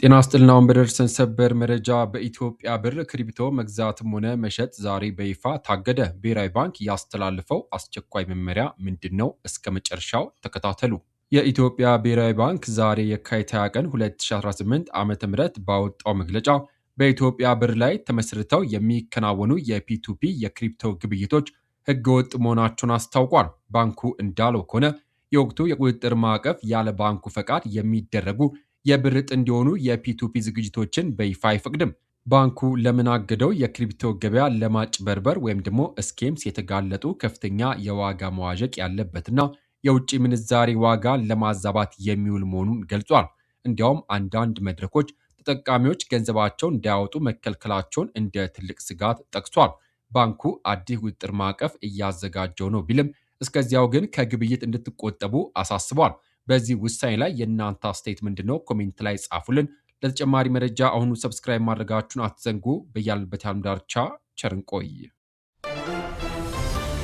ጤና ይስጥልን አሁን በደረሰን ሰበር መረጃ በኢትዮጵያ ብር ክሪፕቶ መግዛትም ሆነ መሸጥ ዛሬ በይፋ ታገደ። ብሔራዊ ባንክ ያስተላለፈው አስቸኳይ መመሪያ ምንድነው? እስከ መጨረሻው ተከታተሉ። የኢትዮጵያ ብሔራዊ ባንክ ዛሬ የካቲት 20 ቀን 2018 ዓ.ም ባወጣው መግለጫ በኢትዮጵያ ብር ላይ ተመስርተው የሚከናወኑ የፒቱፒ የክሪፕቶ ግብይቶች ህገወጥ መሆናቸውን አስታውቋል። ባንኩ እንዳለው ከሆነ የወቅቱ የቁጥጥር ማዕቀፍ ያለ ባንኩ ፈቃድ የሚደረጉ የብር ጥንድ የሆኑ የፒቱፒ ዝግጅቶችን በይፋ አይፈቅድም። ባንኩ ለምን አገደው? የክሪፕቶ ገበያ ለማጭበርበር ወይም ደግሞ ስኬምስ የተጋለጡ ከፍተኛ የዋጋ መዋዠቅ ያለበትና የውጭ ምንዛሬ ዋጋ ለማዛባት የሚውል መሆኑን ገልጿል። እንዲያውም አንዳንድ መድረኮች ተጠቃሚዎች ገንዘባቸውን እንዳያወጡ መከልከላቸውን እንደ ትልቅ ስጋት ጠቅሷል። ባንኩ አዲስ ቁጥጥር ማዕቀፍ እያዘጋጀው ነው ቢልም እስከዚያው ግን ከግብይት እንድትቆጠቡ አሳስቧል። በዚህ ውሳኔ ላይ የእናንተ አስተያየት ምንድነው? ኮሜንት ላይ ጻፉልን። ለተጨማሪ መረጃ አሁኑ ሰብስክራይብ ማድረጋችሁን አትዘንጉ። በያልንበት የዓለም ዳርቻ ቸር እንቆይ።